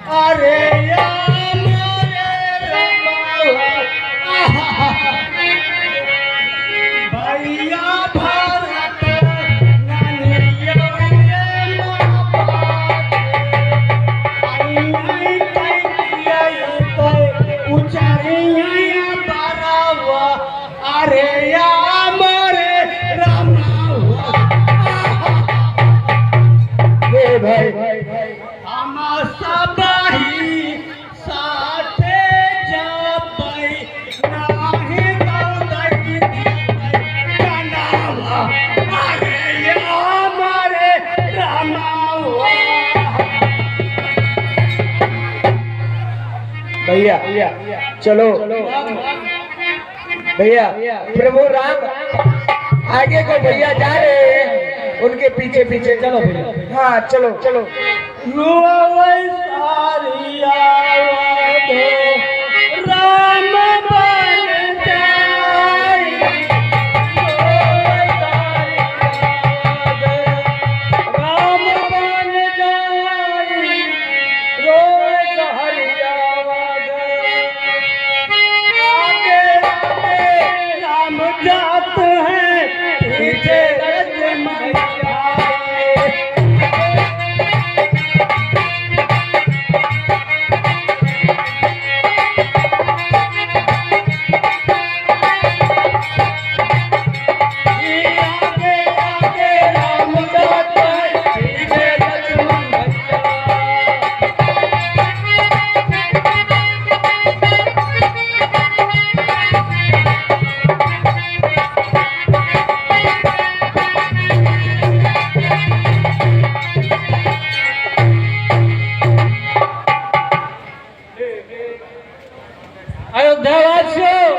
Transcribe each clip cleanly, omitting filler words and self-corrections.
अरे यार भैया भारत ननिया अरे या मरे भाई हम सब ही साथे जबै नाही दौड़ै कनावा अरे या मरे रामावा। भैया चलो भैया, प्रभु राम आगे को भैया जा रहे हैं, उनके पीछे पीछे चलो भैया। हाँ चलो चलो। रोवै सारिया दो राम बन जाई रोवै सारिया दो राम बन जाई रोवै सारिया दो आगे आगे राम जात है पीछे लक्ष्मण जाए। अयोध्यावासियों,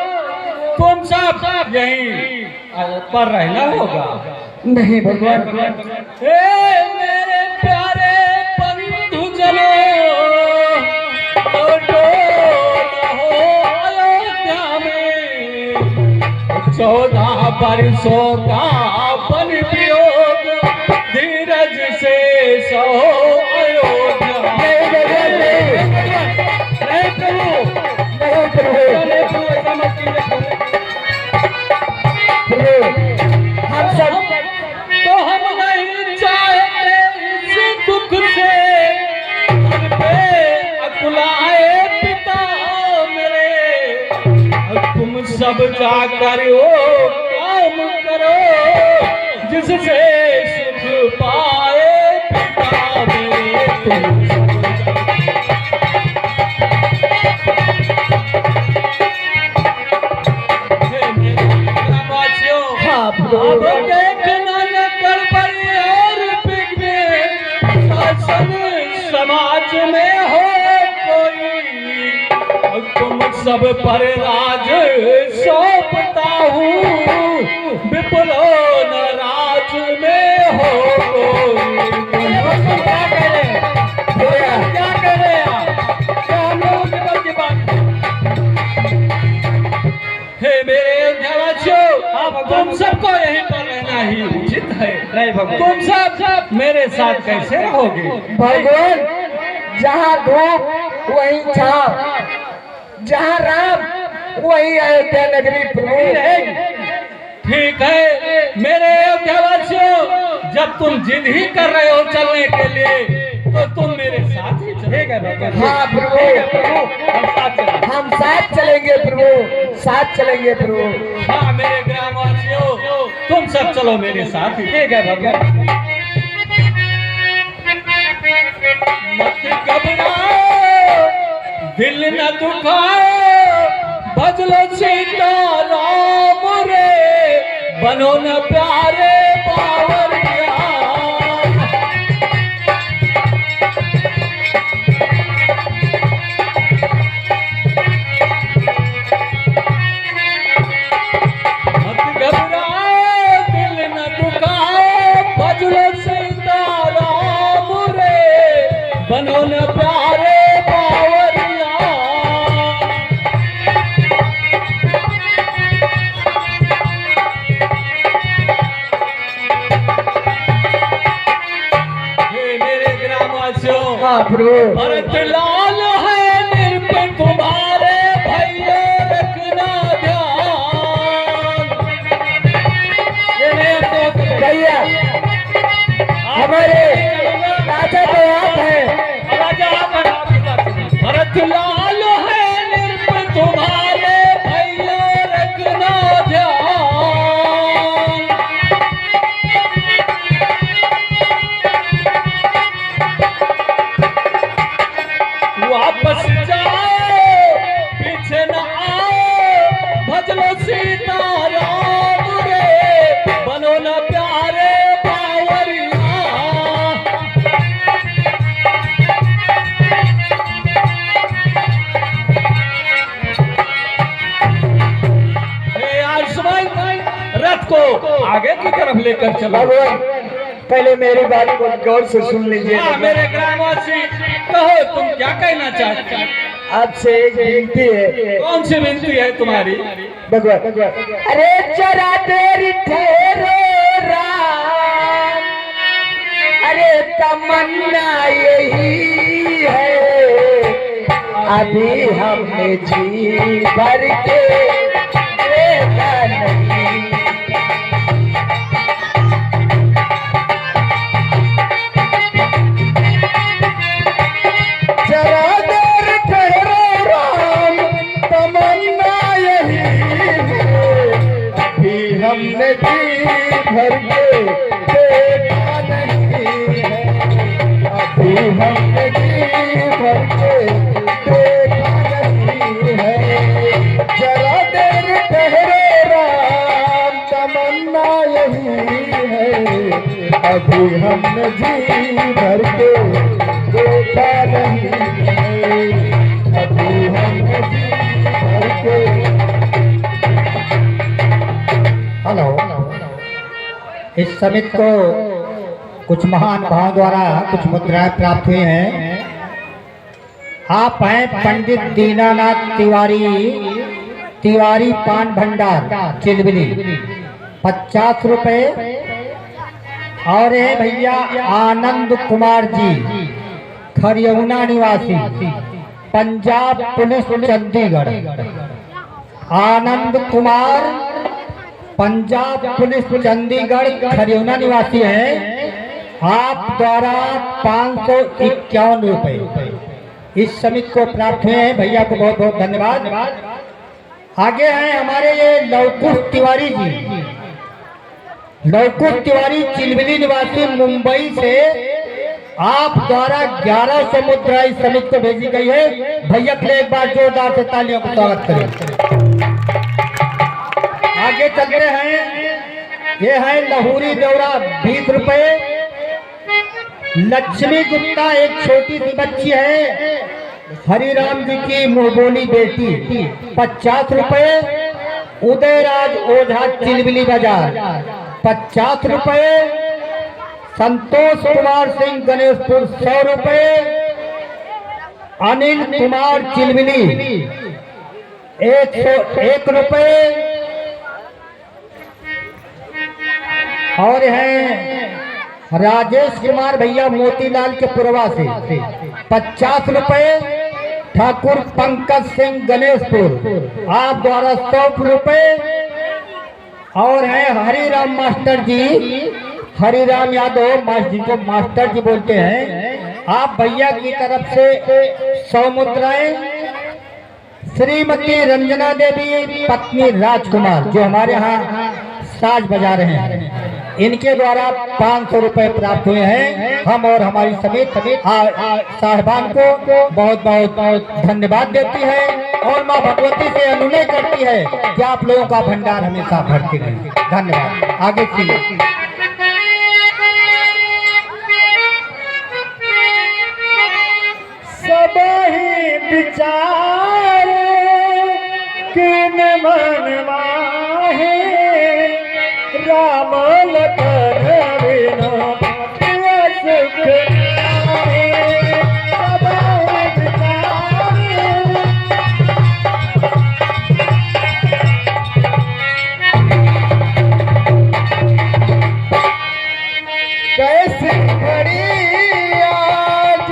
तुम सब यहीं पर रहना होगा। नहीं भगवान। हे मेरे प्यारे बंधुजनों, लौटो रहो अयोध्या में 14 वर्षों का वन वियोग धीरज से सहो अयोध्या। हम सब तो हम नहीं चाहते इस दुख से घर पे अकुलाए पिता मेरे। तुम सब जाकर वो काम करो जिससे सुख पाए पिता मेरे। तुम अब देखना न कर बड़ी और बिगड़े शासन समाज में हो कोई। तुम सब पर राज सौंपता हूँ विपुलो न राज में हो कोई। क्या करे क्या हम लोगों के बल की बात। हे मेरे अयोध्यावासियों, तुम सबको यहीं पर रहना ही उचित है। नहीं भगवान। तुम सब मेरे साथ कैसे रहोगे? भगवान, जहाँ धूप वहीं छाव, जहाँ राम वहीं अयोध्या नगरी प्रभु रहेगी। ठीक है मेरे अयोध्यावासियों, जब तुम जिद ही कर रहे हो चलने के लिए तो तुम मेरे साथ ही चलेगा। हाँ प्रभु, हम साथ चलेंगे प्रभु, साथ चलेंगे प्रभु। हाँ मेरे ग्रामवासियों, तुम सब चलो मेरे साथ ही। ठीक है भगवान। मत घबराओ, दिल न दुखाओ, भजलो सीता राम रे, बनो न प्यारे बावरिया। मत घबराओ, दिल न दुखाओ, भजलो सीता राम रे, बनो न प्यारे बावरिया। प्रभु। भरत लाल है निर्भय तुम्हारे भैया रखना ध्यान। भैया हमारे राजा तो आप हैं। राजा आप हैं। भरत लाल है निर्भय तुम्हारे भैया रखना ध्यान। वापस जाओ पीछे न आओ भजलो सीताराम रे बनो न प्यारे बावरिया। हे आयुष्मान रथ को आगे की तरफ लेकर चलो। भगवान पहले मेरी बात को गौर से सुन लीजिए। हाँ, मेरे ग्रामवासी कहो तुम क्या कहना चाहते हैं? आपसे एक विनती है। कौन सी विनती है तुम्हारी? भगवान अरे जरा देर ठहरो राम, अरे तमन्ना यही है, अभी हमने जी भर के देखा नहीं। जरा देर ठहरो राम, तमन्ना यही है, अभी हमने जी भर के देखा नहीं है, अभी हमने जी भर के देखा नहीं है। जरा देर ठहरो राम, तमन्ना यही है, अभी हमने जी भर के देखा नहीं है, अभी हमने जी भर के। हेलो, इस समिति को कुछ महान भाव द्वारा कुछ मुद्राएं प्राप्त हुई हैं। आप हैं पंडित दीनानाथ तिवारी, तिवारी पान भंडार चिलबिली, 50 रुपए। और है भैया आनंद कुमार जी, खरियौना निवासी, पंजाब पुलिस चंडीगढ़। आनंद कुमार पंजाब पुलिस चंडीगढ़ खरियौना निवासी हैं। आप द्वारा 551 रुपए इस समिति को प्राप्त हुए हैं। भैया को बहुत बहुत धन्यवाद। आगे हैं हमारे ये लवकुश तिवारी जी, लवकुश तिवारी चिलबिली निवासी मुंबई से। आप द्वारा 1100 मुद्रा इस समिति को भेजी गई है। भैया के लिए एक बार जोरदार से तालियों का स्वागत करें। आगे चलते हैं, ये है लहूरी देवरा 20 रुपए। लक्ष्मी गुप्ता एक छोटी सी बच्ची है, हरिराम जी की मुंहबोली बेटी, 50 रुपए। उदयराज ओझा चिलबिली बाजार, 50 रुपए। संतोष कुमार सिंह गणेशपुर 100 रुपए। अनिल कुमार चिलबिली 101 रुपए। और हैं राजेश कुमार भैया मोतीलाल के पुरवा से, 50 रुपए। ठाकुर पंकज सिंह गणेशपुर, आप द्वारा 100 रुपए। और हैं हरिराम मास्टर जी, हरिराम यादव जिनको मास्टर जी बोलते हैं, आप भैया की तरफ से 100 मुद्राएं। श्रीमती रंजना देवी पत्नी राजकुमार जो हमारे यहाँ साज बजा रहे हैं, इनके द्वारा 500 रुपए प्राप्त हुए हैं। हम और हमारी समिति साहिबान को बहुत बहुत धन्यवाद देती है और माँ भगवती से अनुनय करती है कि आप लोगों का भंडार हमेशा भरते रहे। धन्यवाद। आगे की सब ही विचार किन मन माहे, राम लखन बिनु सुख नाहि। सब ही विचार कैसे घड़ी आज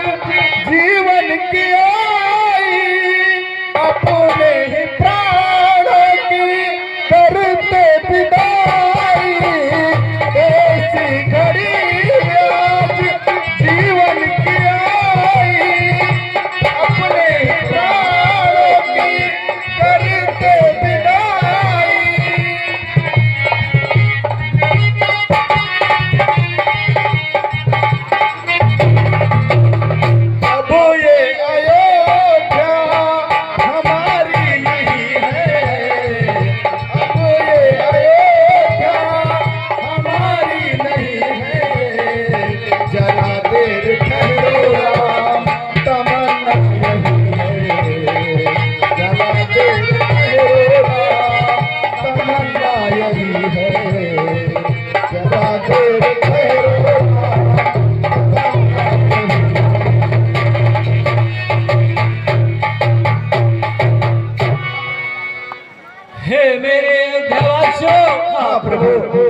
हाँ प्रभु।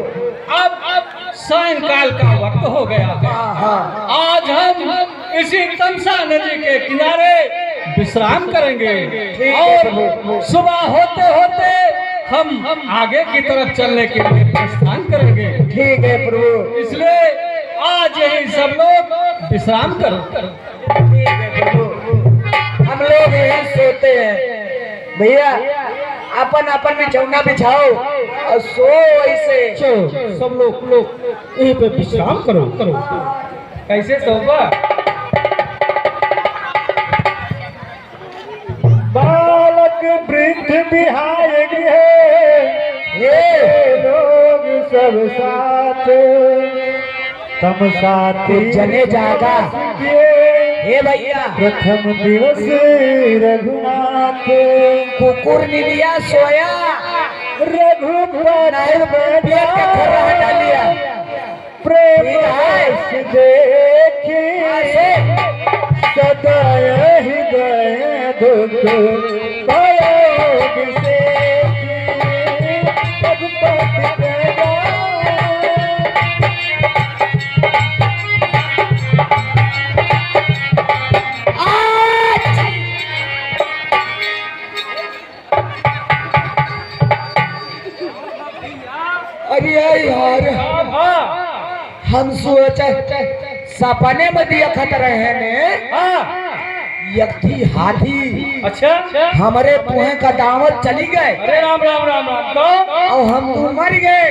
अब सायंकाल का वक्त हो गया है। हाँ आज हम इसी तमसा नदी के किनारे विश्राम करेंगे है और प्रभु। सुबह होते होते हम आगे की तरफ चलने के लिए प्रस्थान करेंगे। ठीक है प्रभु। इसलिए आज यही सब लोग विश्राम करो। ठीक है प्रभु। हम लोग यही सोते हैं भैया, अपन अपन बिछौना बिछाओ और सो ऐसे। सब लोग यहीं पे विश्राम करो। कैसे सोगा? बालक वृद्ध विहाय गृह ये लोग सब साथ तम साथी जने जागा। हे भैया, प्रथम दिवस रघुनाथ कुकुर निलिया सोया, रघुपत पेट का खर्रा हटा लिया। प्रेम ठीक है। हर्ष देखी सदा हृदय दुख भयोग से रघुपत प्रजा अरे यार, हम सोचा सपने में दिया खत रहे ने यक्ति हाथी अच्छा, हमारे पुहे का दावत चली गए अरे राम राम राम राम। तो और हम तो मर गए।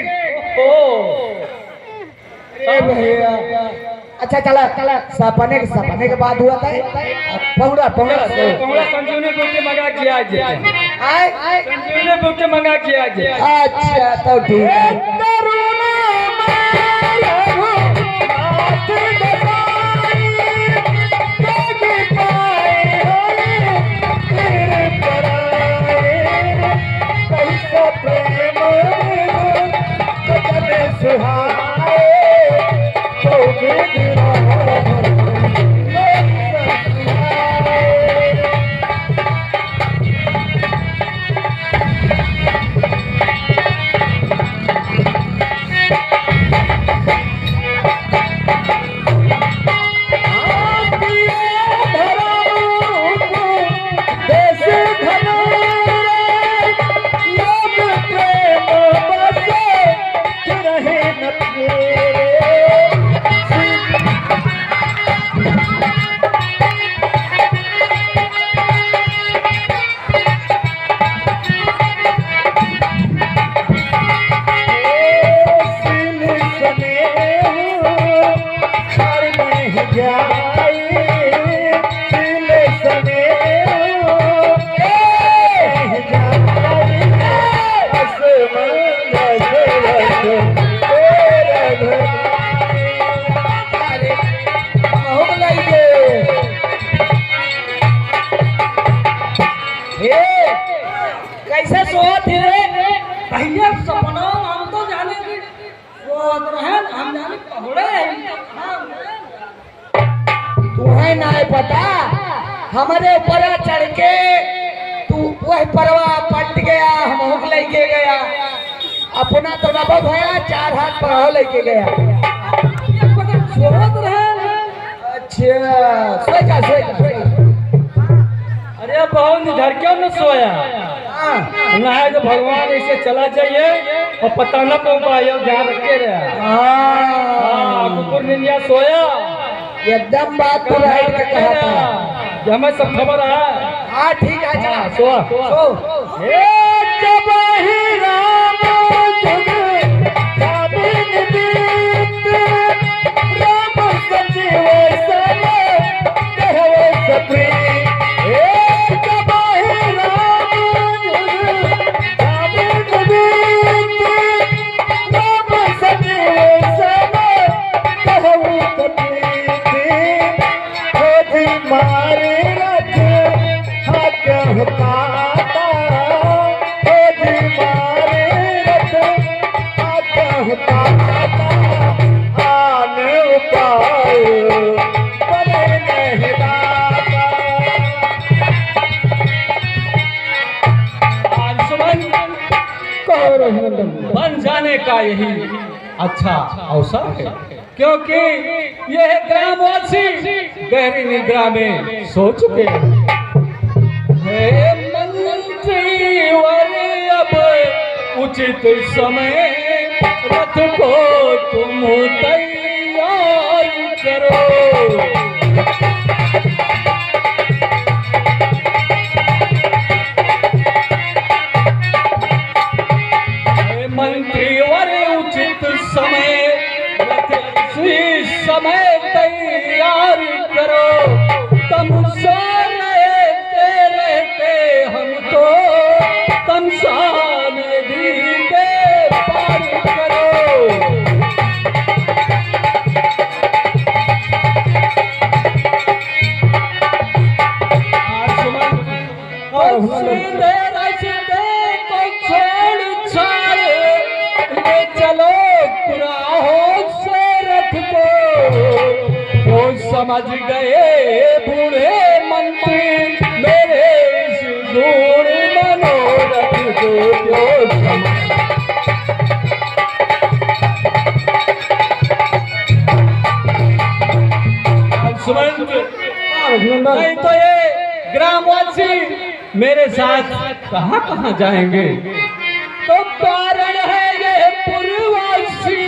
ओ ए भैया, अच्छा चला सपने के बाद हुआ था पौड़ा पौड़ा संजीवनी बूटी मंगा किया आज। आए। संजीवनी बूटी मंगा किया आज। अच्छा तो ठीक है। कैसे सोत थे भैया? सपना हम तो जाने की सोत रहे, हम जाने पहुड़े तुम्हें ना पता। हमारे ऊपर चढ़ के तू वह परवा पट गया, हम लेके गया अपना तो नबा भया 4 हाथ पर लेके गया। सोत रहे। अच्छा सोएगा। अरे बहुत इधर क्यों न सोया? ना है जो भगवान ऐसे चला जाइए और पता न को पाए, ध्यान रखे रहा। कुकुर निलिया सोया, एकदम बात तो राइट का कहा था। हमें सब खबर है। हाँ ठीक है, चला सोआ सो। जब ही राम जुग जाबिन बीत, राम सचिव सन कहवे सप्री। जब ही राम जुग जाबिन बीत, राम सचिव सन कहवे सप्री। खोजी मारे रथ हाथ हुताता, खोजी मारे रथ हाथ हुताता। आने उपाय बने नहीं दाता। जाने का यही अच्छा अवसर है, क्योंकि यह ग्रामवासी गहरी निद्रा में सो चुके हैं। मंत्रीवर अब उचित समय रथ को तुम तैयार करो। मंत्रीवर उचित समय इसी समय तैयार करो। तुम सो रहते हम तो तमसा नदी के पार करो। चलो पुराहों से रथ को, वो समझ गए बूढ़े मंत्री मेरे इस दूर मनोरथ को जो नहीं तो ये ग्रामवासी मेरे साथ कहाँ कहाँ जाएंगे। तो कारण है ये पूर्ववासी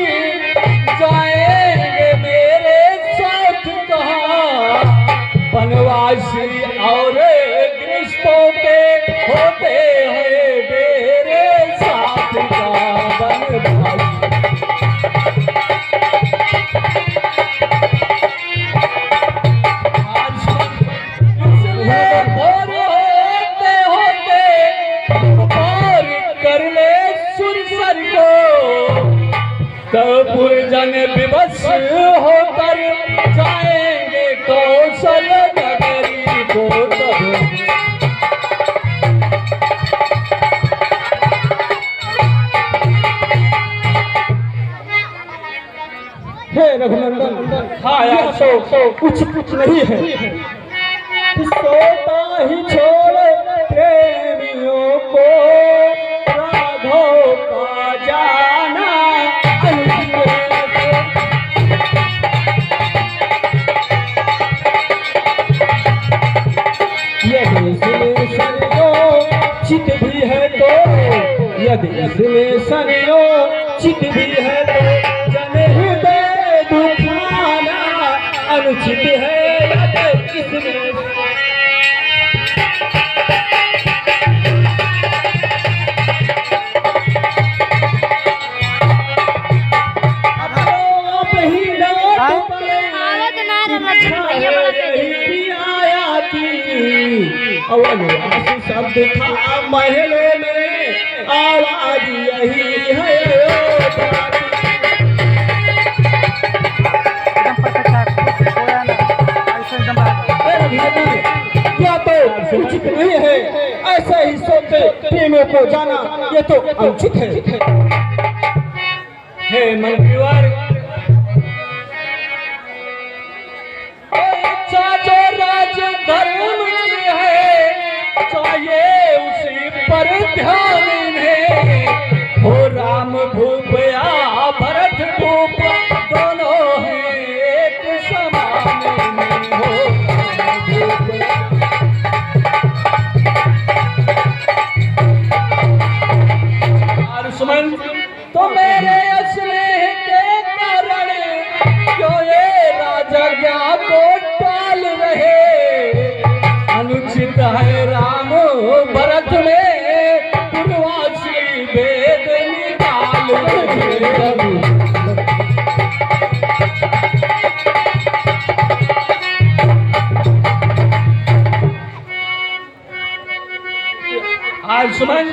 जाएंगे मेरे साथ कहाँ। वनवासी और गृहस्थों के होते हैं मेरे साथ का वनवासी। कपूर जन विवश होकर जाएंगे कौशल नगरी को। हे रघुनंदन, हाँ यह तो कुछ नहीं है। सोता ही छोड़ प्रेमियों को राघव का जाना। यदि इसमें चित भी है तो, यदि इसमें सनियो चित भी है तो जनहृदय दुखाना अनुचित है। यदि इसमें शब्द था महलों में आवाज यही है। यह तो उचित नहीं है, ऐसे ही सोते प्रेमियों को जाना यह तो अनुचित है। हे मंत्रीवर, जो राज धर्म है चाहिए उसी पर ध्यान है। हो राम भूप या भरत भूप दोनों हैं एक समान हो। दुश्मन तो मेरे स्नेह के कारण क्यों ये राजज्ञा को टाल रहे। अनुचित है राम भरत में पूर्वासी वेद निकाल रहे। आज सुमन,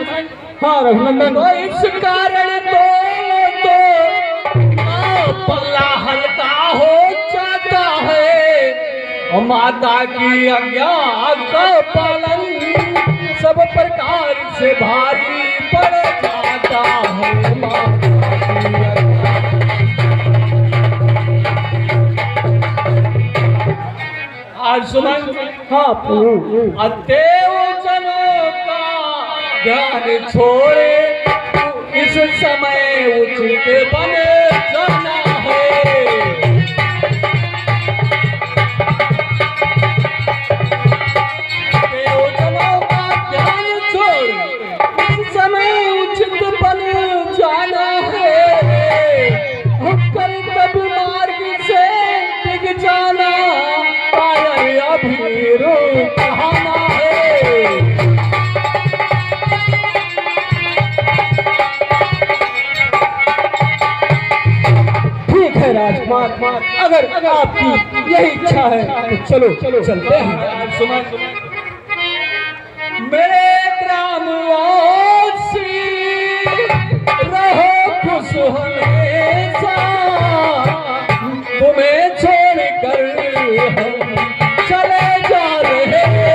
हाँ रघुनंदन, तो इस कारण तो पल्ला हल्का हो जाता है और माता की आज्ञा का पालन सब प्रकार से भारी पड़ जाता है। माता की आज्ञा। आज सुमन, हाँ अतएव जनों का ध्यान छोड़े इस इस समय उचित बन जाना है। प्रयोजनों का ध्यान छोड़ इस समय उचित बन जाना है। कर्तव्य मार्ग से दिग जाना पायल अभी रूप कहाना है। ठीक है राजकुमार, अगर आपकी यही इच्छा है तो चलो चलते हैं। मेरे ग्रामवासी रहो खुश हमेशा, तुम्हें छोड़ कर हम चले जा रहे हैं।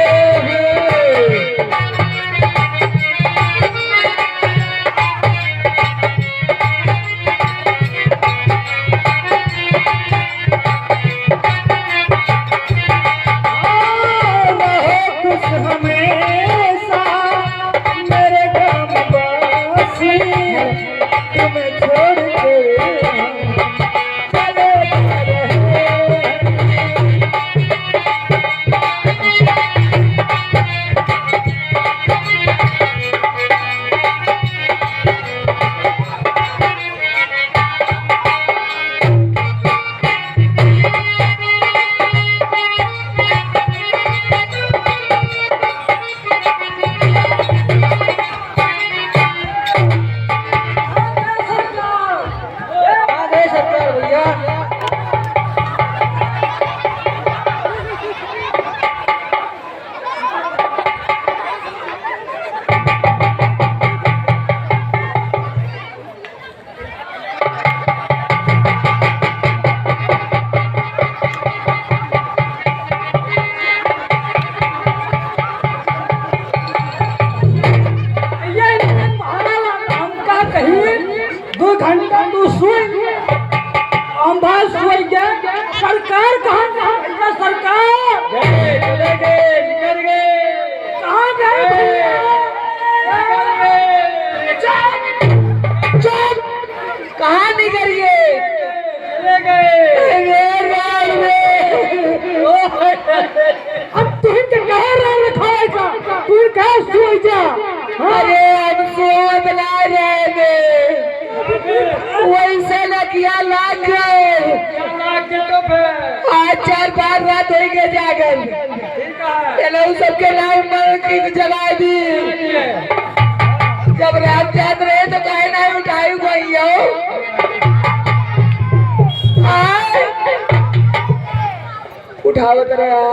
सरकार कहाँ सरकार कहाँ गए? कहाँ निकलिए? अब तुम क्या रखा तू क्या सोच जा? अरे अब सो बना रहे वैसे लगिया लाग गए। आज 4-5 रात हो गए जागल, सबके नाम की जगा दी। जब रात याद रहे तो कहे ना उठाई गई हो। उठावत रहा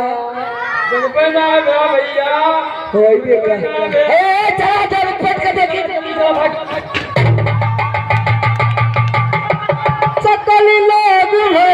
भैया चला चल पट के देखी सकल लोग है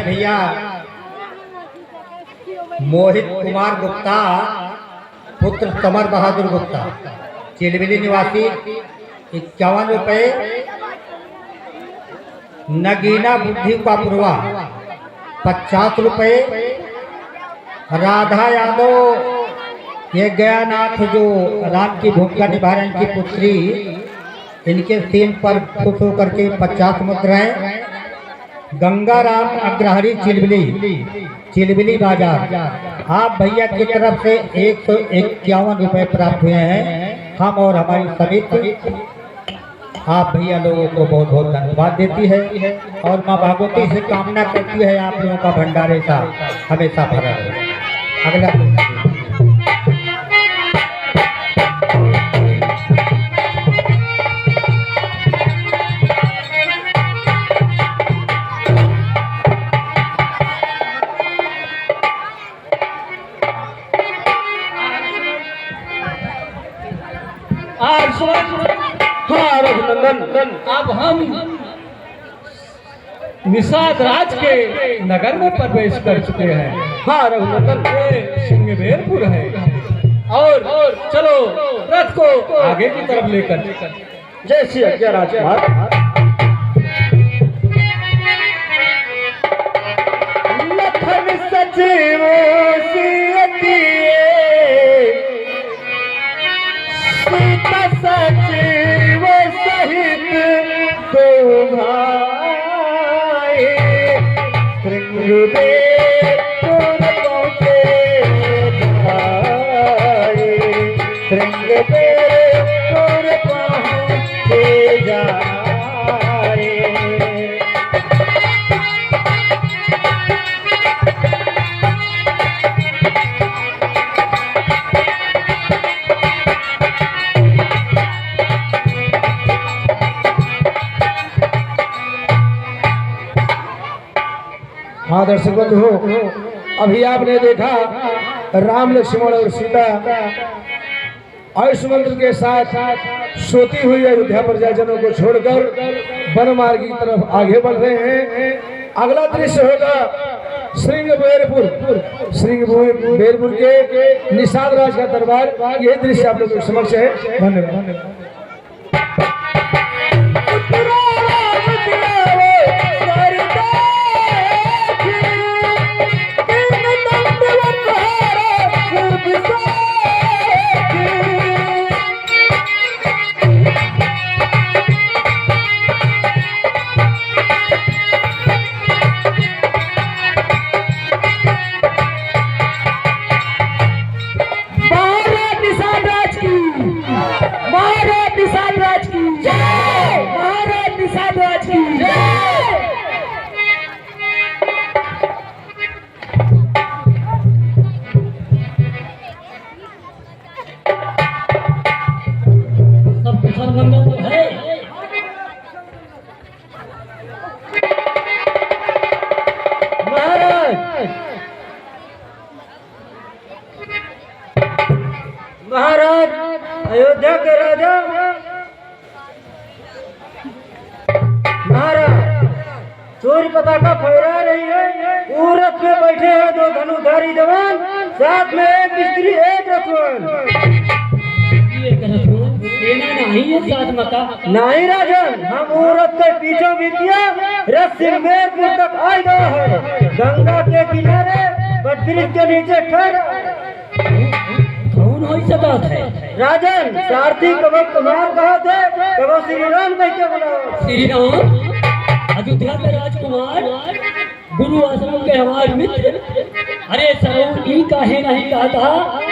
भैया मोहित कुमार गुप्ता पुत्र समर बहादुर गुप्ता चिलबिली निवासी 51 रुपए। नगीना बुद्धि का पुरवा 50 रुपए। राधा यादव ये गयानाथ जो राम की भूमिका निभा रहे इनकी पुत्री, इनके सीन पर खुश होकर के 50 मुद्राएं। गंगाराम अग्रहरी चिलबिली बाजार आप भैया की तरफ से 151 रुपए प्राप्त हुए हैं। हम और हमारी समिति आप भैया लोगों को बहुत बहुत धन्यवाद देती है और माँ भगवती से कामना करती है आप लोगों का भंडारे सा हमेशा भरा रहे। अगला हाँ रघुनंदन, अब हम निषाद राज के नगर में प्रवेश कर चुके हैं। हाँ रघुनंदन, ये सिंहबेरपुर है। और चलो रथ को आगे की तरफ लेकर। जय श्री आज्ञा राजकुमार। लखन सचिव सीता सचिव सहित दो भाई श्रृंगबेरपुर पहुँचे जाए, श्रृंगबेरपुर पहुँचे जाए। हाँ दर्शक बंधु, अभी आपने देखा राम लक्ष्मण और सीता आयुष्मान के साथ सोती हुई अयोध्या प्रजाजनों को छोड़कर वन मार्ग की तरफ आगे बढ़ रहे हैं। अगला दृश्य होगा सिंहबेरपुर के निषाद राज का दरबार। यह दृश्य आप लोगों के समक्ष है। धन्यवाद। महाराज, अयोध्या के राजा महाराज, चोरी पताका फहरा रही है। रथ में बैठे हैं दो धनुधारी जवान, साथ में एक स्त्री एक रथवान। नहीं राजन, हम रथ के पीछे बीतिया रथ सिंहबेरपुर तक आ गया है। गंगा के किनारे बद्रिश के नीचे ठहरा। राजन, सारथी कबो कुमार कहा थे, कबो श्री राम कह के बुलाओ। श्री राम अयोध्या के राजकुमार, गुरु आश्रम के हमारे मित्र। अरे सरोनी काहे नहीं कहा था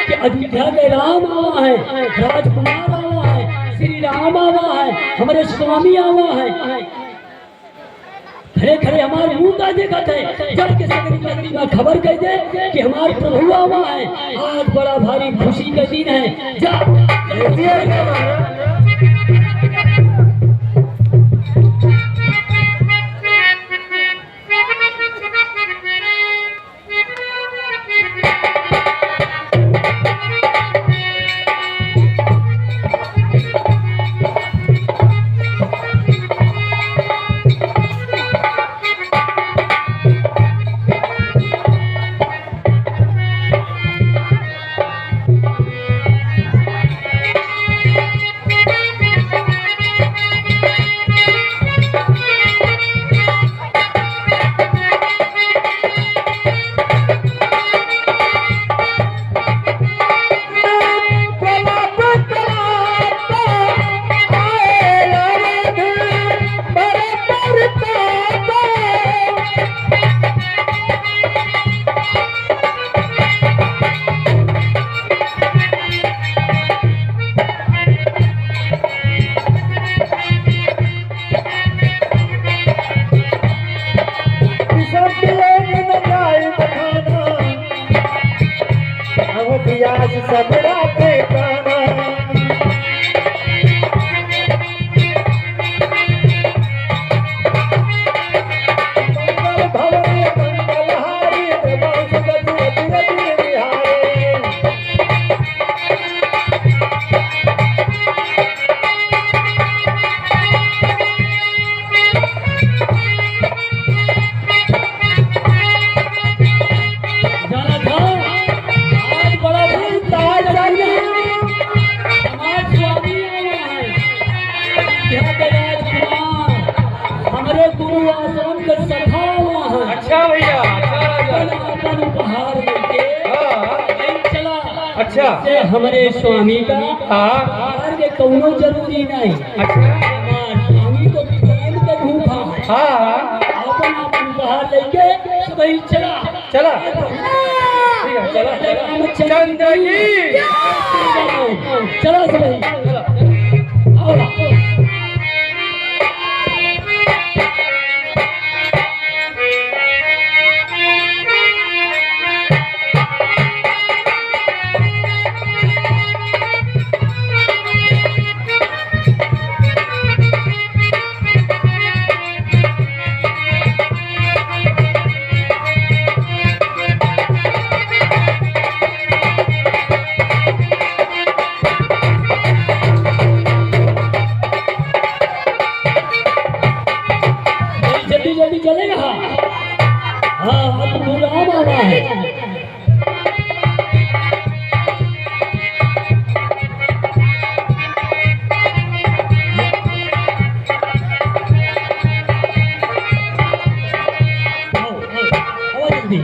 कि अयोध्या के राम आवा है, राजकुमार आवा है, श्री राम आवा है, हमारे स्वामी आवा है। खड़े खड़े हमारे मुंह का देखा थे, जब के सगरी का खबर कह दे कि हमारे प्रभु आवा है। आज बड़ा भारी खुशी का दिन है। जा अच्छा से हमारे स्वामी का हाँ हमारे के कौनो जरूरी नहीं। अच्छा हमार स्वामी तो प्रेम के भूखा है। हाँ अपन अपन बाहर लेके सबही चला चला ठीक है चला चला चंदगी चला सबही चला आओ। जल्दी जल्दी चलेगा। हाँ अब राम आ रहा है। आओ जल्दी।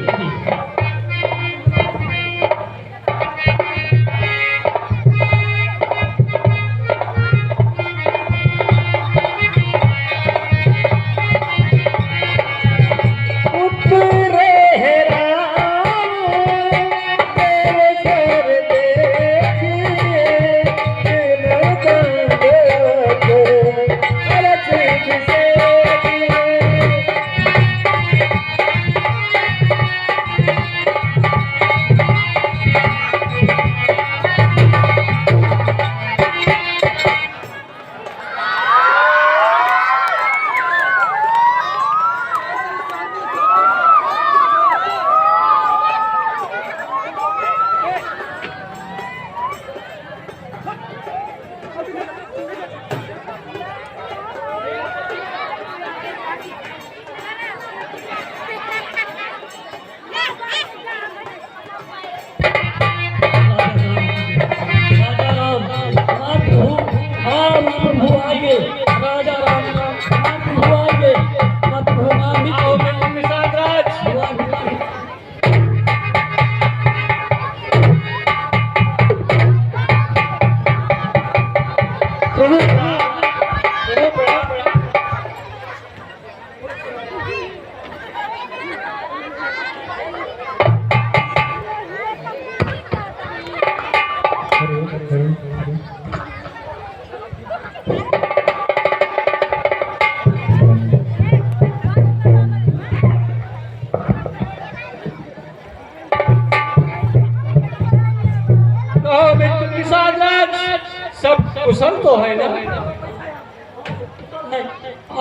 सब कुशल तो है ना?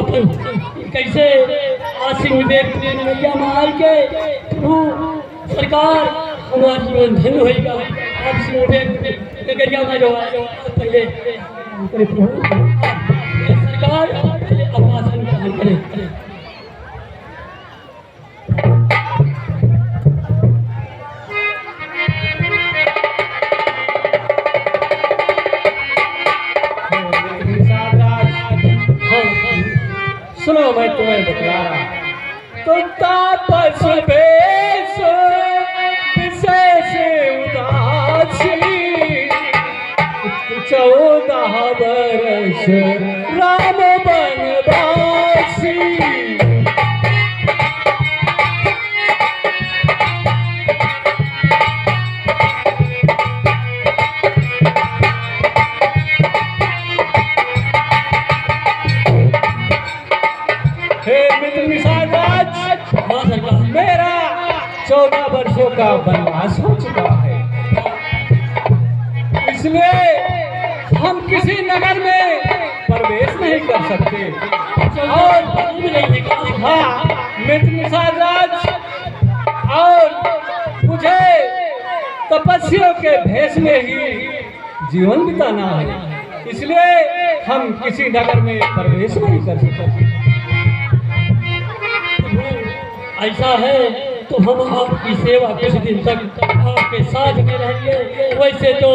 अपन कैसे आसिम देव मैया माल के तू सरकार हमारा जीवन धन्य होएगा। आप सिंह गरिया में जो है पहले सरकार अपना आसन ग्रहण करे। सुनो मैं तुम्हें बतला रहा तुम तापस बेस विशेष उदासी 14 बरस राम बनवासी। मेरा 14 वर्षों का वनवास हो चुका है, इसलिए हम किसी नगर में प्रवेश नहीं कर सकते। और हाँ मित्र निषाद राज, और मुझे तपस्वियों के भेष में ही जीवन बिताना है, इसलिए हम किसी नगर में प्रवेश नहीं कर सकते। ऐसा है तो हम आपकी सेवा कुछ दिन तक के साथ में रहेंगे। वैसे तो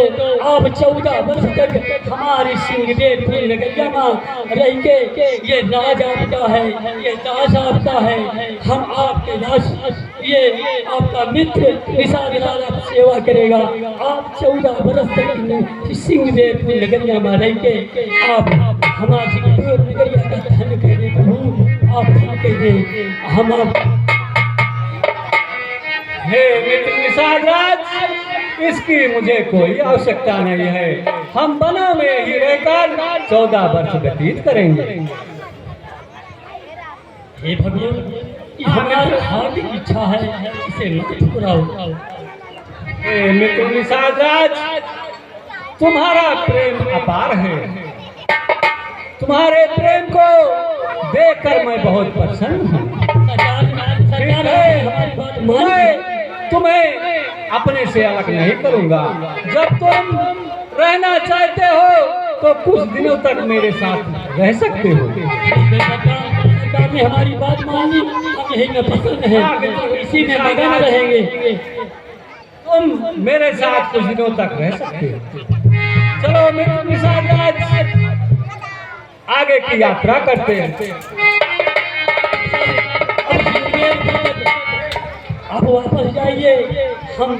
आप 14 वर्ष तक हमारी सिंगदेवपुर नगरिया में रहेंगे। ये राज आपका है, ये दास आपका है, हम आपके दास। ये आपका मित्र निशान आपकी सेवा करेगा। आप 14 वर्ष तक सिंगदेवपुर नगरिया में रहेंगे। आप हमारी सिंगदेवपुर नगरिया का धन करें प्रभु, आप धन करें। हम आप हे मित्र निषाद राज, इसकी मुझे कोई आवश्यकता नहीं है। हम वनों में ही रहकर 14 वर्ष व्यतीत करेंगे। हे भगवान, ये हमारी हार्दिक इच्छा है, इसे मत ठुकराओ। हे मित्र निषाद राज, तुम्हारा प्रेम अपार है। तुम्हारे प्रेम को देखकर मैं बहुत प्रसन्न हूँ। सरकार हमारी बात मान तुम्हें अपने से अलग नहीं करूंगा। जब तुम रहना चाहते हो तो कुछ दिनों तक मेरे साथ रह सकते हो। सरकार ने हमारी बात मानी, हम यही में पसंद है, इसी में मगन रहेंगे। तुम मेरे साथ कुछ दिनों तक रह सकते हो। चलो मेरे निषाद राज, आगे की यात्रा करते हैं। आप वापस जाइए। हम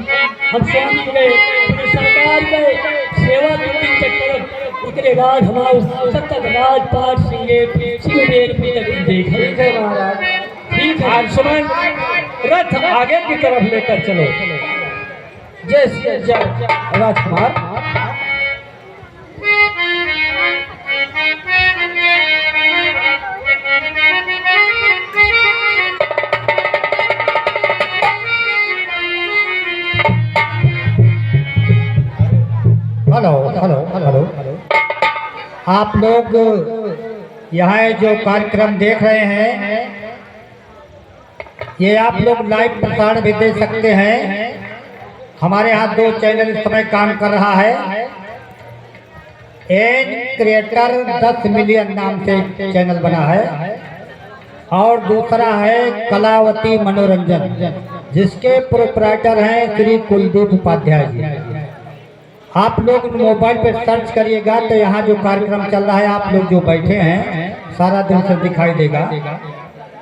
स्वामी गए, सरकार गए, सेवा मीटिंग तक उसके बाद हमारे तब तक राजपाट सिंगदेव देखे महाराज। ठीक है, आज सुमन रथ आगे की तरफ लेकर चलो। जय राजकुमार। हेलो हेलो हेलो हेलो, आप लोग यहाँ जो कार्यक्रम देख रहे हैं, ये आप लोग लाइव प्रसारण भी देख सकते हैं। हमारे यहाँ 2 चैनल इस समय काम कर रहा है। एन क्रिएटर 10 मिलियन नाम से चैनल बना है, और दूसरा है कलावती मनोरंजन, जिसके प्रोपराइटर हैं श्री कुलदीप उपाध्याय जी। आप लोग मोबाइल पे सर्च करिएगा तो यहाँ जो कार्यक्रम चल रहा है, आप लोग जो बैठे हैं सारा दिन से दिखाई देगा।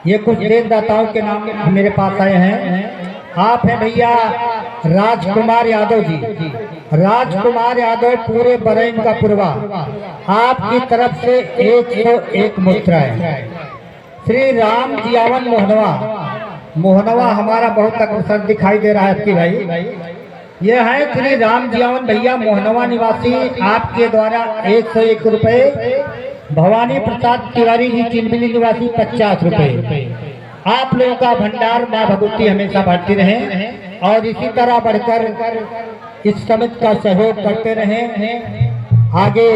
ये कुछ देवदाताओं के नाम मेरे पास आए हैं। आप हैं भैया राजकुमार यादव जी। राजकुमार यादव पूरे बरैन का पूर्वा, आपकी तरफ से 101 मुद्राएं। श्री राम जियावन मोहनवा हमारा बहुत अग्रसर दिखाई दे रहा है आपकी भाई। ये है श्री राम जियावन भैया मोहनवा निवासी, आपके द्वारा 101 रुपए। भवानी प्रसाद तिवारी जी चिलबिली निवासी 50 रुपए। आप लोगों का भंडार माँ भगवती हमेशा बढ़ती रहे और इसी तरह बढ़कर इस समिति का सहयोग करते रहें। आगे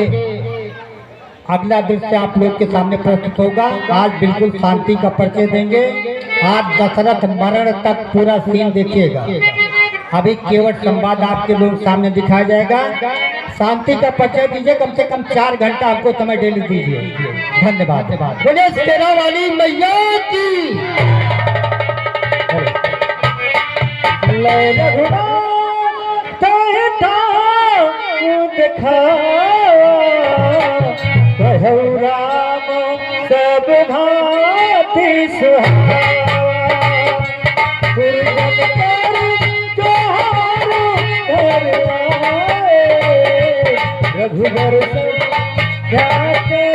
अगला दृश्य आप लोग के सामने प्रस्तुत होगा। आज बिल्कुल शांति का परिचय देंगे। आज दशरथ मरण तक पूरा सीन देखिएगा। अभी केवल संवाद आपके लोग सामने दिखाया जाएगा। शांति का परिचय दीजिए, कम से कम 4 घंटा हमको समय डेली दीजिए। धन्यवाद। बोले शेरा वाली मैया की। राम सब भांति सुहावा, रघुबर जाते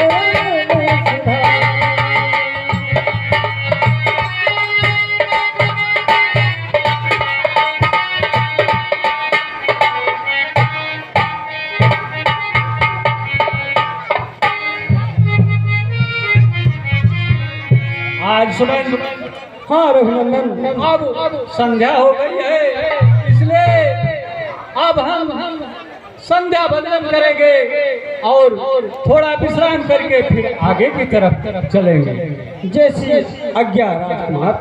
आज सुबह हाँ रघुनंदन, अब संध्या हो गई है, इसलिए अब हम संध्या वंदन करेंगे और थोड़ा विश्राम करके फिर आगे की तरफ चलेंगे। जैसी आज्ञा राजकुमार।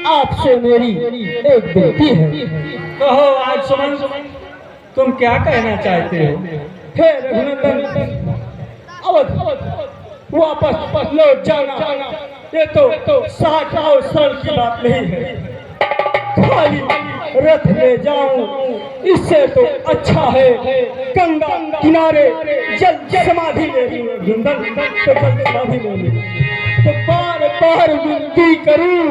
आपसे मेरी एक बेटी है। कहो आज सुमन, तुम क्या कहना चाहते हो? हे रघुनंदन, अवध वापस लौट जाना ये तो साठ और सरल की बात नहीं है। खाली रथ ले जाऊं इससे तो अच्छा है गंगा किनारे जल समाधि ले लूं। तो जल समाधि ले लूं तो बार बार विनती करूं,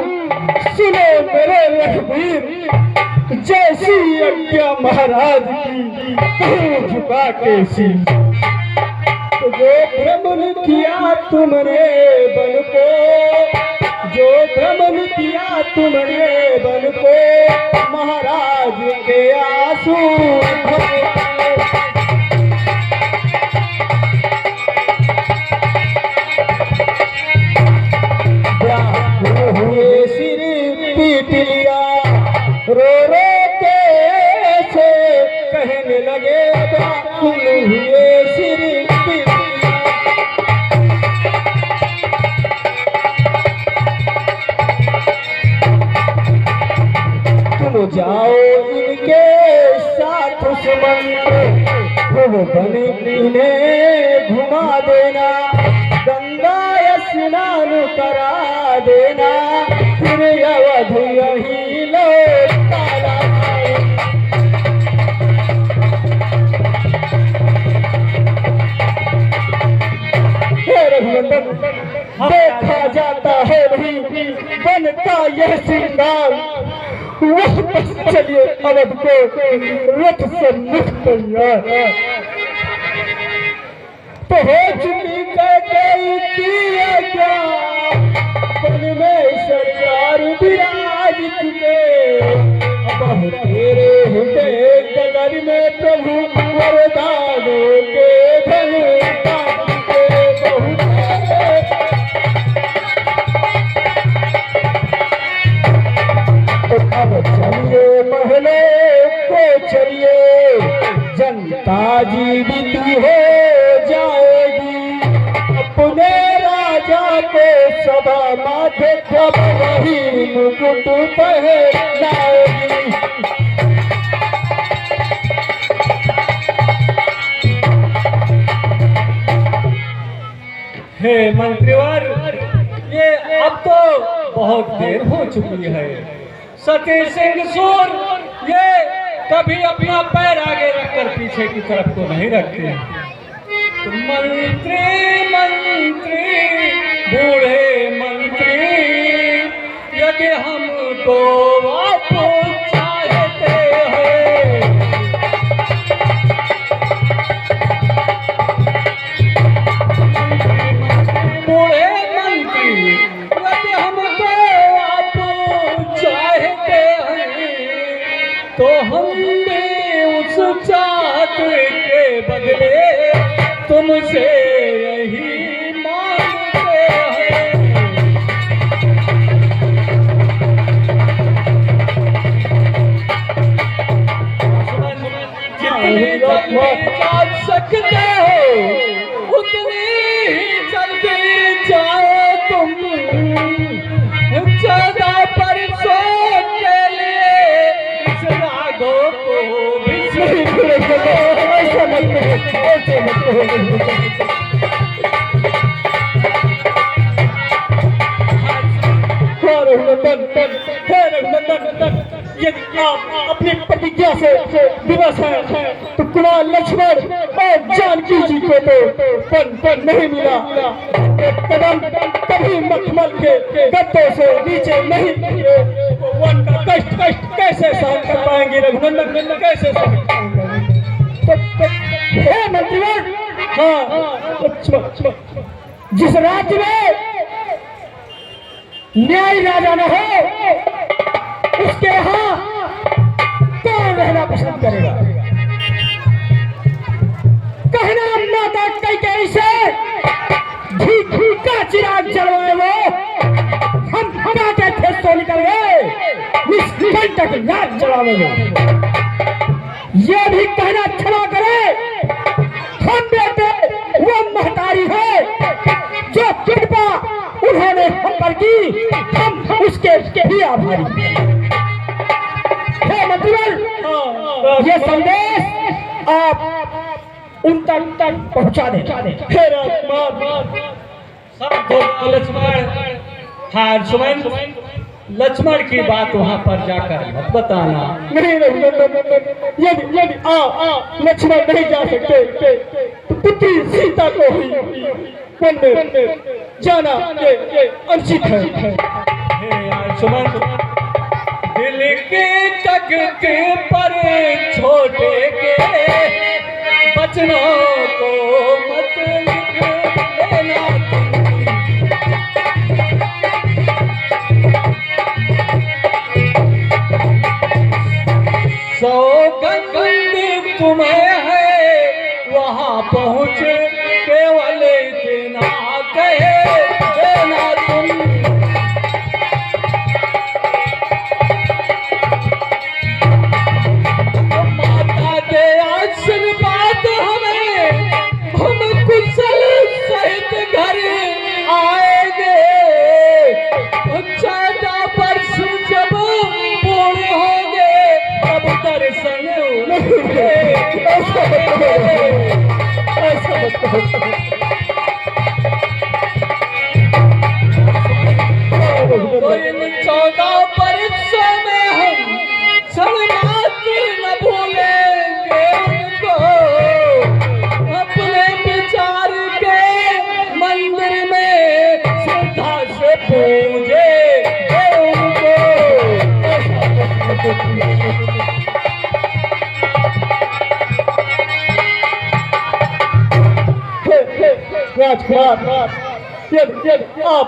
सुनो मेरे रघुवीर, जैसी आज्ञा महाराज की कहूं झुका के सिर। तो जो भ्रमण किया तुमने बन को, जो भ्रमण किया तुमने बन को, महाराज के आंसू हुए सिर पीट लिया, रो रो के ऐसे कहने लगे, हुए सिर पीट लिया। तुम जाओ इनके साथ सुमन, वो बन इन्हें घुमा देना, गंगा स्नान करा देना, फिर अवध यही लौटा लाए। हे रघुनंदन, देखा जाता है नहीं बनता यह श्रृंगार, वापस चलिए अवध को, रथ से मुख तैयार। तो हो चुकी कैकेयी की आज्ञा, पल में सरकार विराज चुके, अब तेरे हृदय गगन में प्रभु वरदानों के धन बांट चुके। तो अब चलिए महलों को चलिए, जनता जीवित हो जाएगी, अपने राजा को सभा माथे जब वही मुकुट पहनाएगी। हे मंत्रीवर, ये अब तो बहुत देर हो चुकी है। सती सिंह सूर ये कभी अपना पैर आगे रखकर पीछे की तरफ को नहीं रखते। तो मंत्री बूढ़े मंत्री, यदि हमको वापस चाहते हैं, बूढ़े मंत्री, यदि हमको वापस चाहते हैं, तो हम भी उस चाहत के बदले तुमसे यही मांगते हैं। जितनी जल्दी जा सकते हो उतनी ही जल्दी जाओ तुम, 14 परसों के लिए इस रागों को भी यदि आप अपनी प्रतिज्ञा से विवश हैं तो कुमार लक्ष्मण और जानकी जी को तो पन नहीं मिला। एक कदम कभी मखमल के गद्दों से नीचे नहीं, वन का कष्ट कैसे सहन कर पाएंगे रघुनंदन, कैसे सहन पाएंगे? हे मंत्रीवर, हाँ, जिस राज्य में न्याय राजा न हो उसके यहाँ कौन रहना पसंद करेगा? कहना माता कैकेयी से घी का चिराग जलवाए वो, हम काटे थे तो निकल गए, निष्कंटक रात जलावेंगे। ये भी कहना क्षमा करे, हम बेटे वो महतारी है जो कृपा उन्होंने हम पर की, हम उसके भी आभारी। हे मंत्रीवर, ये संदेश आप उन तक पहुंचा दे। हे राजकुमार, लक्ष्मण, हाँ सुमन, लक्ष्मण की बात वहां पर जाकर मत बताना। नहीं यदि आप लक्ष्मण नहीं जा सकते तो पुत्री सीता को ही वन में जाना ये अनुचित है। हे सुमन, दिल के तख्ते पर छोटे के बचनों को मत लिख लेना। सौगंध तुम्हें है वहां पहुंच केवल इतना कहे देना तुम। माता के आशीर्वाद हमें, हम कुशल सहित घर आएंगे। 14 वर्ष जब पूर्ण होंगे तब दर्शन तो इन 14 वर्षों में हम क्षणमात्र न भूलेंगे उनको। अपने विचार के मंदिर में श्रद्धा से पूजे उनको। राजकुमार, यदि आप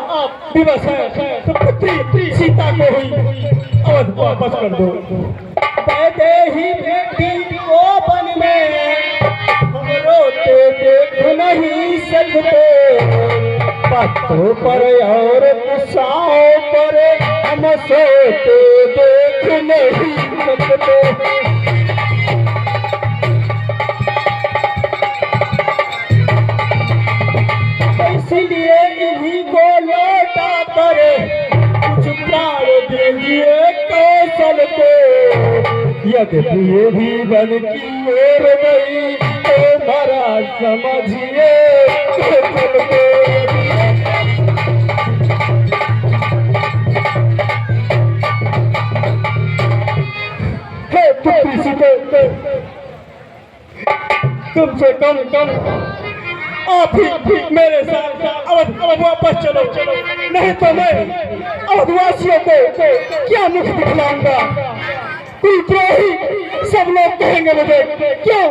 विवश हैं तो पुत्री सीता को ही अवध वापस कर दो। पैदे ही बेटी को वन में हम रोते देख नहीं सकते। पत्थरों पर और गुस्साओं पर हम सोते देख नहीं सकते। इसलिए इन्हीं को लौटा कर कुछ प्राण दीजिए कौशल को। यदि ये भी बन की ओर नहीं तो मरा समझिए कौशल को। हे पुत्री सीता, कम से कम आप ही मेरे साथ अवध वापस चलो, नहीं तो मैं अवधवासियों को क्या मुख दिखलाऊंगा। कुलद्रोही सब लोग कहेंगे मुझे, क्यों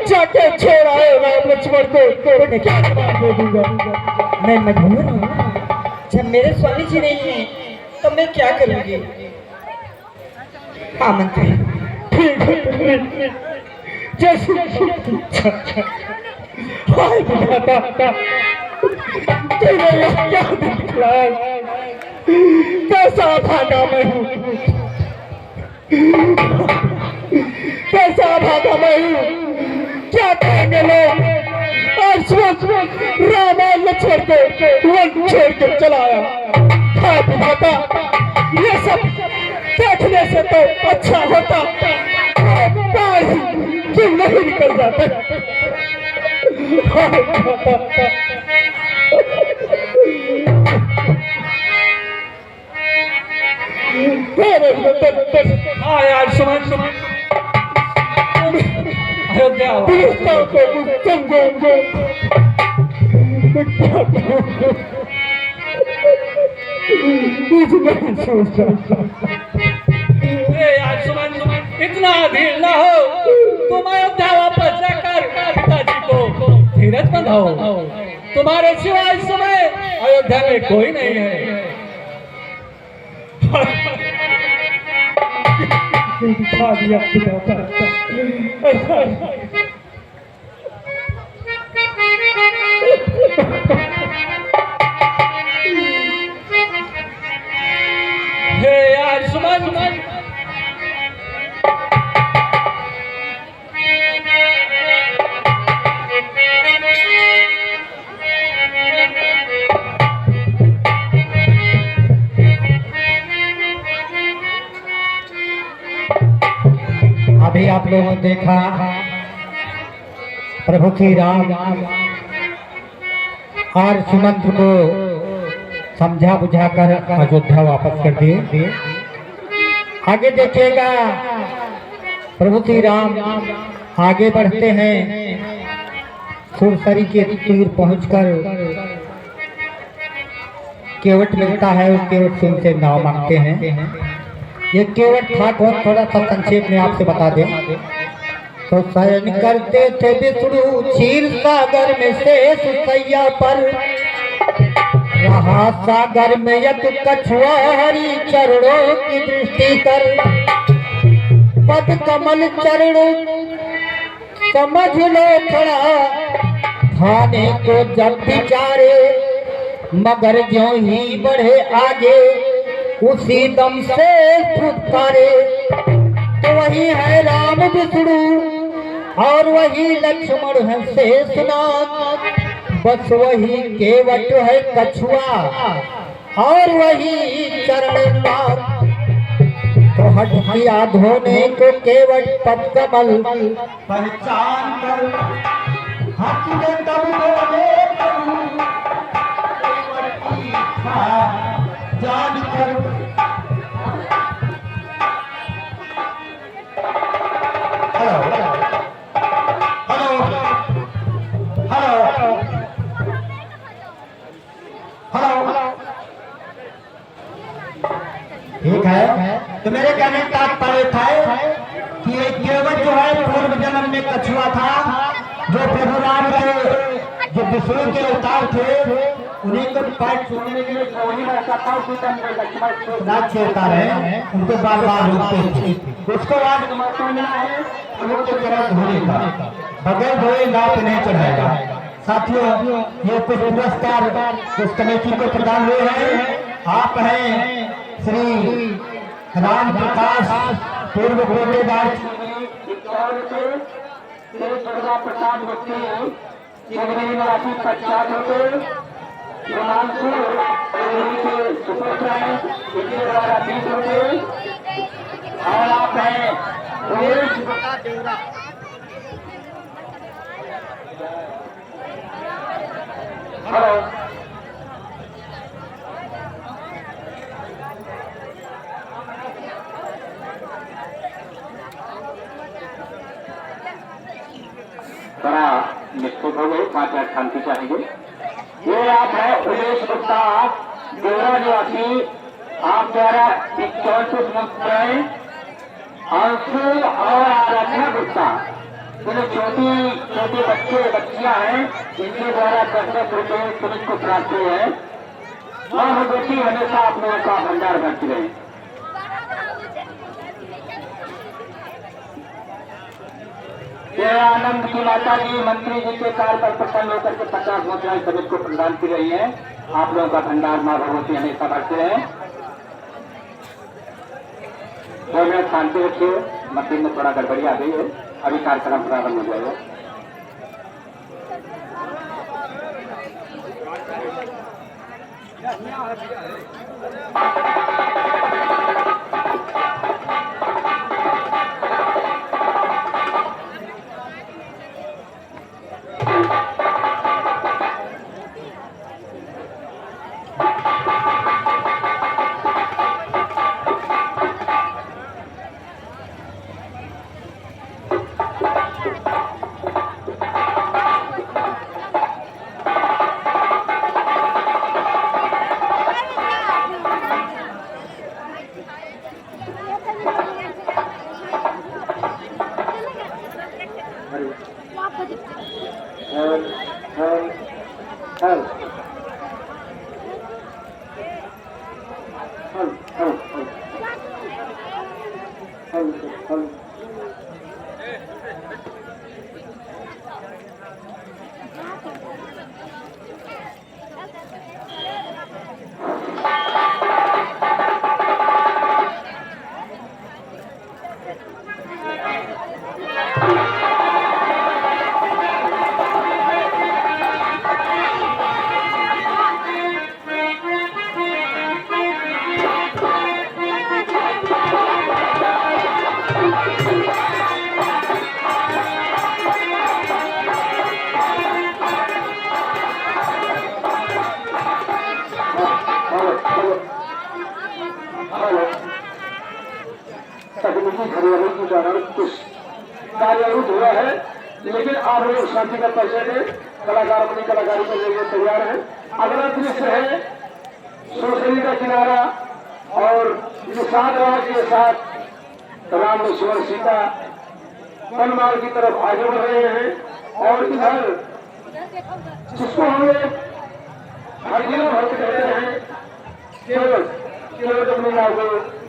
जाके छोड़ आए राम लक्ष्मण को, मैं क्या जवाब दे दूंगा। मैं मजबूर हूँ, जब मेरे स्वामी जी नहीं है तो मैं क्या करूँगी। हाँ मंत्री, ठीक है, जैसे हाय विधाता, तूने यह क्या दिखलाया, कैसा भागा मैं हूँ, कैसा भागा मैं हूँ। क्या कहेंगे लोग। आज सुबह राम और लक्ष्मण को वन छोड़ कर चलाया। हाय विधाता, ये सब देखने से तो अच्छा होता बाहर ही क्यों नहीं निकल जाता। हाँ यार सुमन, अयोध्या यार सुमन, इतना धीर ना हो। तुम अयोध्या वापस जाकर पिताजी को धीरज बंधाओ। तुम्हारे सिवा इस समय अयोध्या में कोई नहीं है। दिखा दिया हे यार सुमन, आप लोगों ने देखा प्रभु श्री राम और सुमंत को समझा बुझाकर अयोध्या वापस कर दिए। आगे देखिएगा प्रभु श्री राम आगे बढ़ते हैं, सुरसरी के तीर पहुंचकर केवट मिलता है, उस केवट से उनसे नाव मांगते हैं। ये केवट था कौन, थोड़ा सा संक्षेप में आपसे बता दें। तो शयन करते थे विष्णु क्षीर सागर में शेष सैया पर, रहा सागर में एक कछुआ हरि चरणों की दृष्टि कर, पद कमल चरण समझ लो खड़ा, खाने को जब विचारे मगर जो ही बढ़े आगे उसी दम से फुटकारे। तो वही है राम विष्णु और वही लक्ष्मण है शेषनाग, बस वही केवट है कछुआ और वही चरणनाग। तो हट किया धोने को केवट पद कमल पहचान कर, हट ने तब धोने जान कर। हेलो हेलो हेलो हेलो, ठीक है। तो मेरे कहने का तात्पर्य था कि एक केवट जो है पूर्व जन्म में कछुआ था, जो प्रभु राम के जो विष्णु के अवतार थे, उन्हीं को पैर छूने के लिए वही रहता था, उसी टाइम लक्ष्मण नाच छेड़ता रहे, उनको बार बार रोकते थे। उसको आज समझना है उनके तरह धोने का, बगैर धोए नाव पे नहीं चढ़ाएगा। साथियों, ये कुछ पुरस्कार उस कमेटी को प्रदान हुए हैं। आप हैं श्री राम प्रकाश पूर्व कोटेदार प्रसाद राशि 50 रुपये, हिमांशु के सुपुत्र हैं, इनके द्वारा 20 रुपये, और आप हैं हेलो बड़ा निश्चित हो गई, 5 मिनट शांति चाहिए। ये आप है उमेश गुप्ता देवरा निवासी, आप द्वारा 24 मुक्त अंशु और आराधना गुप्ता, जो छोटी बच्चे बच्चियां हैं, इनके द्वारा 10 रुपये पुलिस को प्राप्त हुए हैं। माँ बेटी हमेशा आप लोगों का भंडार भरती रहे। आनंद की माता जी मंत्री जी के कार्य पर प्रसन्न होकर के 50 मुद्राएं समिति को प्रदान की रही है। आप लोगों का भंडार मां भगवती हमेशा भरते रहे। 2 मिनट शांति रखिए, मंदिर में थोड़ा गड़बड़ी आ गई है, अभी कार्यक्रम प्रारंभ हो जाएगा। स्थल है। तकनीकी खरीदारी के कारण कुछ कार्य रूप हुआ है, लेकिन आप लोग शांति का परिचय दें। कलाकार अपनी कलाकारी के लिए तैयार है। अगला दृश्य है सोसरी का किनारा और निषाद राज के साथ राम लक्ष्मण सीता हनुमान की तरफ आगे बढ़ रहे हैं। और इधर जिसको हम लोग हरदिना भक्त कहते हैं, केवल अपनी नाव को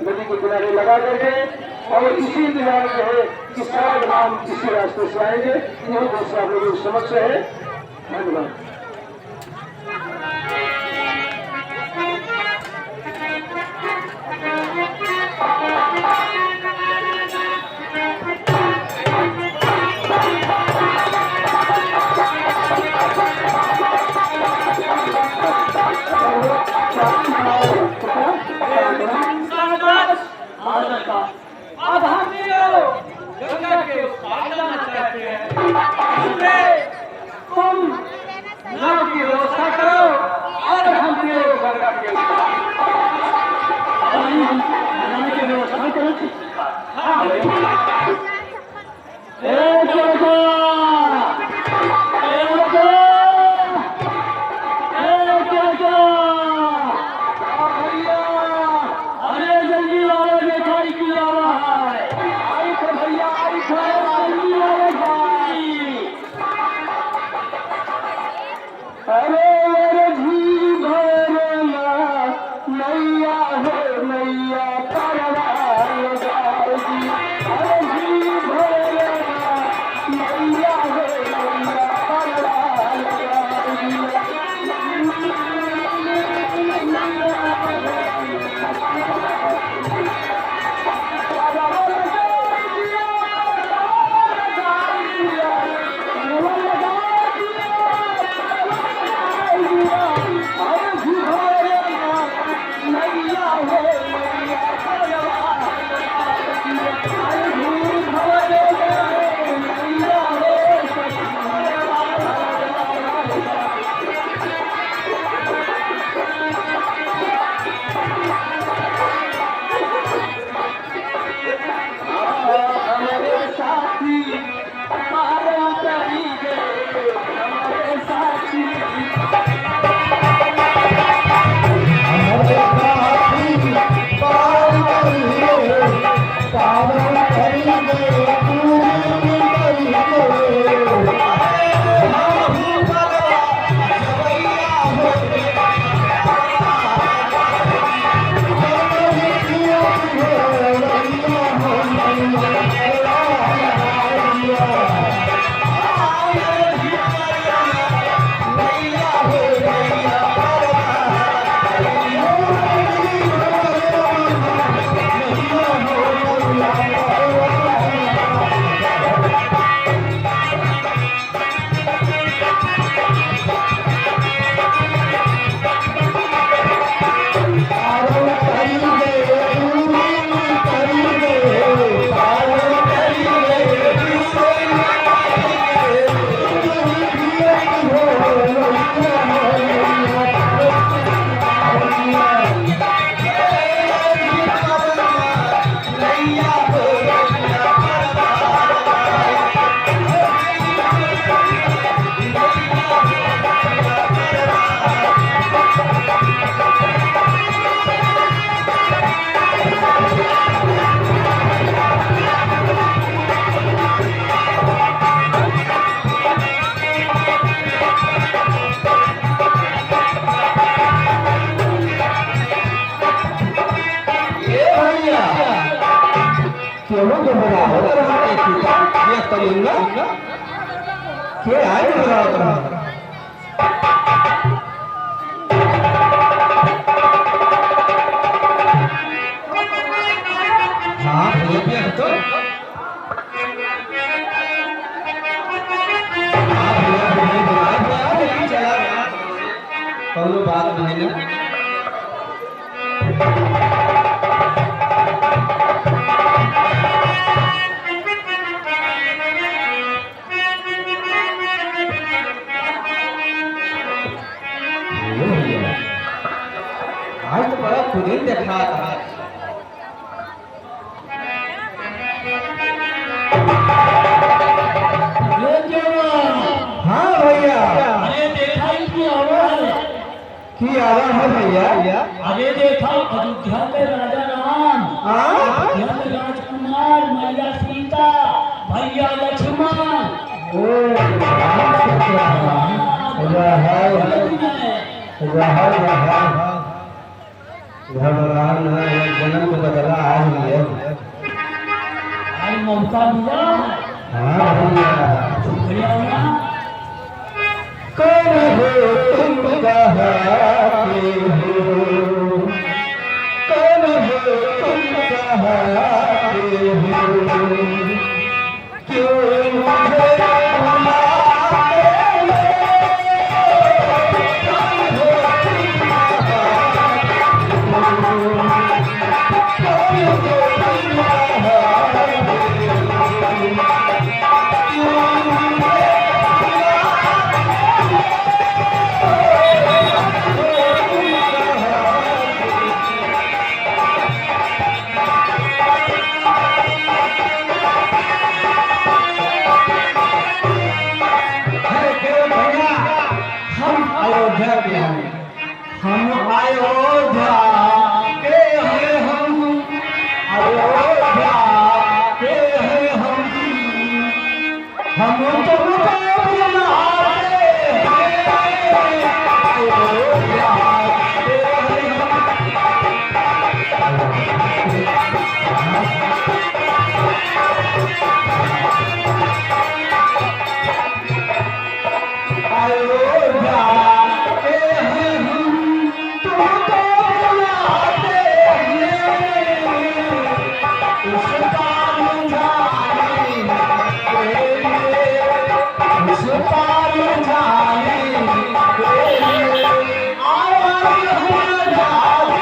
नदी के किनारे लगा करके और इसी इंतजार में है कि सारा नाम इसी रास्ते से आएंगे। यही दृश्य आप लोगों के समक्ष है। धन्यवाद। अब हम गंगा के उस पार जाना चाहते हैं, इसलिए तुम नाव की व्यवस्था करो और हम गंगा के उस पार जाने की व्यवस्था करो। बात नहीं आज तो बड़ा खुद ही देखा था। राजा है भैया? अरे देखा अयोध्या में राजा राम, अयोध्या में राजकुमार, मैया सीता, भैया लक्ष्मण। भगवान जन्म को बदला आज लिया। आज ममता मिला। हाँ भैया। शुक्रिया ना। कौन हो तुम कहाते हो? कौन हो तुम कहाते हो? क्यों मुझे अयोध्या के हैं, हम अयोध्या के हैं, अयोध्या के हैं हम तुमको बुलाते हैं, अयोध्या के हैं अयोध्या के हैं हम, तुमको बुलाते हैं, उस पार जाने के लिए, उस पार जाने के लिए आवाज हम जाते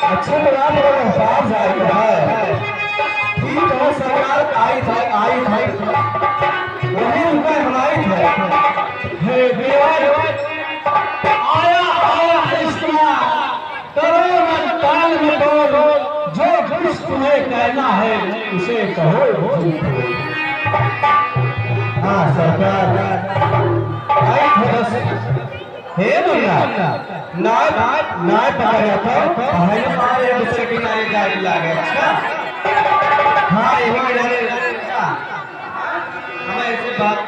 अच्छे बना पास है। ठीक है सरकार आई थी वही उनका हिमायत है। आया इस्तेमाल करो मत टाल मटोल, जो कुछ तुम्हें कहना है उसे कहो। हाँ सरकार आई थी हे भैया नाय पकड़े तो पहले मारे दूसरे किनारे जाके लागे। अच्छा हाँ ये हम ऐसे बात